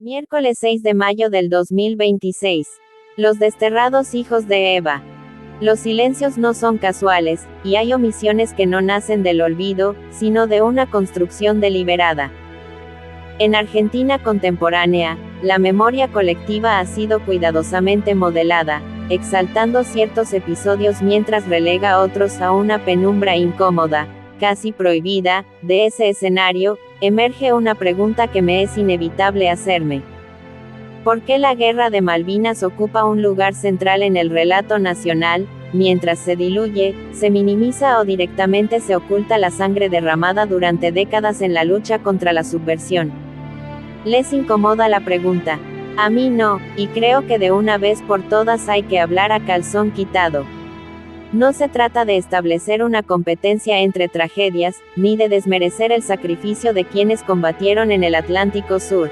Miércoles 6 de mayo del 2026. Los desterrados hijos de Eva. Los silencios no son casuales, y hay omisiones que no nacen del olvido, sino de una construcción deliberada. En Argentina contemporánea, la memoria colectiva ha sido cuidadosamente modelada, exaltando ciertos episodios mientras relega otros a una penumbra incómoda, casi prohibida. De ese escenario, emerge una pregunta que me es inevitable hacerme. ¿Por qué la Guerra de Malvinas ocupa un lugar central en el relato nacional, mientras se diluye, se minimiza o directamente se oculta la sangre derramada durante décadas en la lucha contra la subversión? ¿Les incomoda la pregunta? A mí no, y creo que de una vez por todas hay que hablar a calzón quitado. No se trata de establecer una competencia entre tragedias, ni de desmerecer el sacrificio de quienes combatieron en el Atlántico Sur.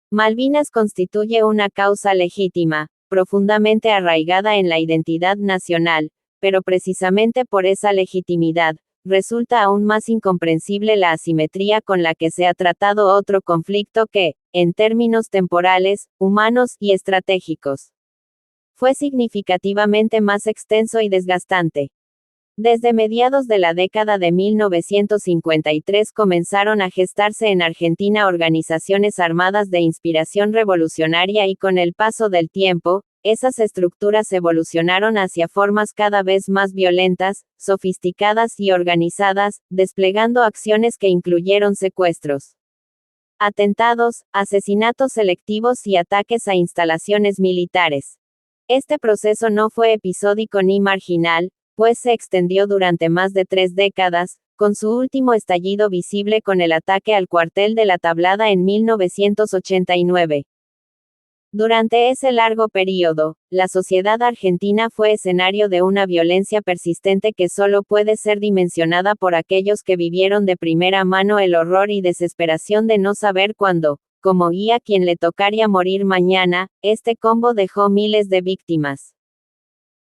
Malvinas constituye una causa legítima, profundamente arraigada en la identidad nacional, pero precisamente por esa legitimidad, resulta aún más incomprensible la asimetría con la que se ha tratado otro conflicto que, en términos temporales, humanos y estratégicos, fue significativamente más extenso y desgastante. Desde mediados de la década de 1953 comenzaron a gestarse en Argentina organizaciones armadas de inspiración revolucionaria y con el paso del tiempo, esas estructuras evolucionaron hacia formas cada vez más violentas, sofisticadas y organizadas, desplegando acciones que incluyeron secuestros, atentados, asesinatos selectivos y ataques a instalaciones militares. Este proceso no fue episódico ni marginal, pues se extendió durante más de 3 décadas, con su último estallido visible con el ataque al cuartel de La Tablada en 1989. Durante ese largo periodo, la sociedad argentina fue escenario de una violencia persistente que solo puede ser dimensionada por aquellos que vivieron de primera mano el horror y desesperación de no saber cuándo, como y a quien le tocaría morir mañana. Este combo dejó miles de víctimas.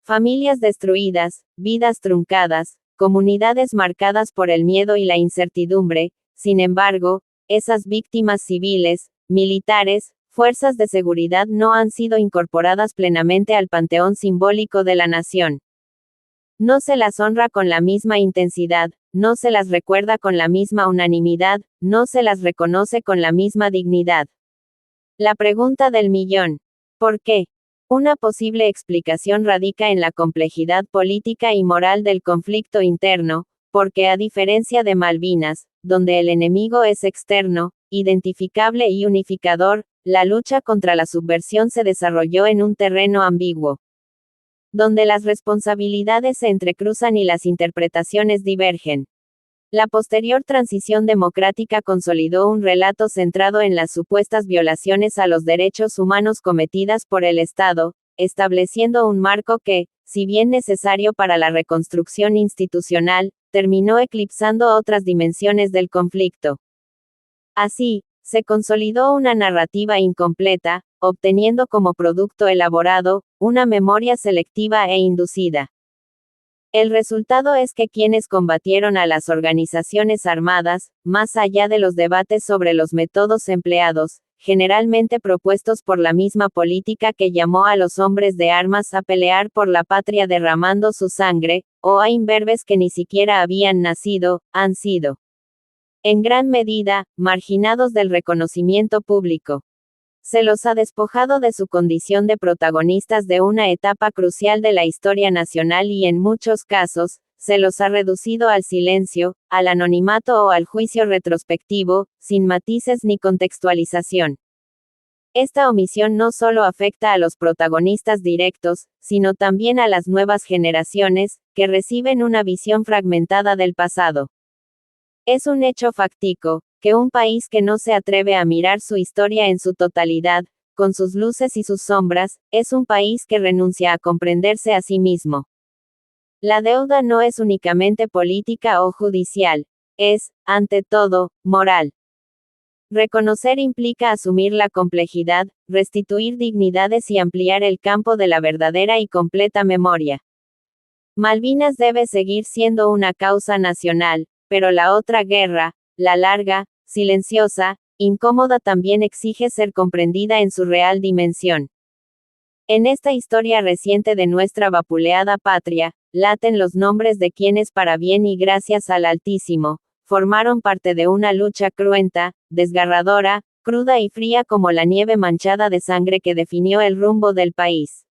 Familias destruidas, vidas truncadas, comunidades marcadas por el miedo y la incertidumbre. Sin embargo, esas víctimas civiles, militares, fuerzas de seguridad no han sido incorporadas plenamente al panteón simbólico de la nación. No se las honra con la misma intensidad, no se las recuerda con la misma unanimidad, no se las reconoce con la misma dignidad. La pregunta del millón. ¿Por qué? Una posible explicación radica en la complejidad política y moral del conflicto interno, porque a diferencia de Malvinas, donde el enemigo es externo, identificable y unificador, la lucha contra la subversión se desarrolló en un terreno ambiguo, donde las responsabilidades se entrecruzan y las interpretaciones divergen. La posterior transición democrática consolidó un relato centrado en las supuestas violaciones a los derechos humanos cometidas por el Estado, estableciendo un marco que, si bien necesario para la reconstrucción institucional, terminó eclipsando otras dimensiones del conflicto. Así, se consolidó una narrativa incompleta, obteniendo como producto elaborado, una memoria selectiva e inducida. El resultado es que quienes combatieron a las organizaciones armadas, más allá de los debates sobre los métodos empleados, generalmente propuestos por la misma política que llamó a los hombres de armas a pelear por la patria derramando su sangre, o a imberbes que ni siquiera habían nacido, han sido, en gran medida, marginados del reconocimiento público. Se los ha despojado de su condición de protagonistas de una etapa crucial de la historia nacional y en muchos casos, se los ha reducido al silencio, al anonimato o al juicio retrospectivo, sin matices ni contextualización. Esta omisión no solo afecta a los protagonistas directos, sino también a las nuevas generaciones, que reciben una visión fragmentada del pasado. Es un hecho fáctico, que un país que no se atreve a mirar su historia en su totalidad, con sus luces y sus sombras, es un país que renuncia a comprenderse a sí mismo. La deuda no es únicamente política o judicial, es, ante todo, moral. Reconocer implica asumir la complejidad, restituir dignidades y ampliar el campo de la verdadera y completa memoria. Malvinas debe seguir siendo una causa nacional, pero la otra guerra, la larga, silenciosa, incómoda también exige ser comprendida en su real dimensión. En esta historia reciente de nuestra vapuleada patria, laten los nombres de quienes para bien y gracias al Altísimo, formaron parte de una lucha cruenta, desgarradora, cruda y fría como la nieve manchada de sangre que definió el rumbo del país.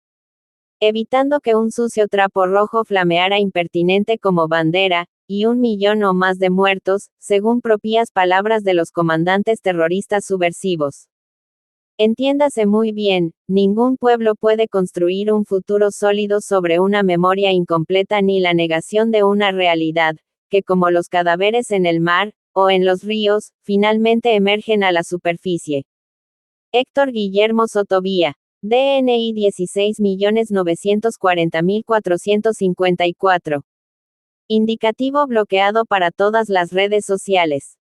Evitando que un sucio trapo rojo flameara impertinente como bandera, y 1 millón o más de muertos, según propias palabras de los comandantes terroristas subversivos. Entiéndase muy bien, ningún pueblo puede construir un futuro sólido sobre una memoria incompleta ni la negación de una realidad, que como los cadáveres en el mar, o en los ríos, finalmente emergen a la superficie. Héctor Guillermo Sotovía. DNI 16.940.454. Indicativo bloqueado para todas las redes sociales.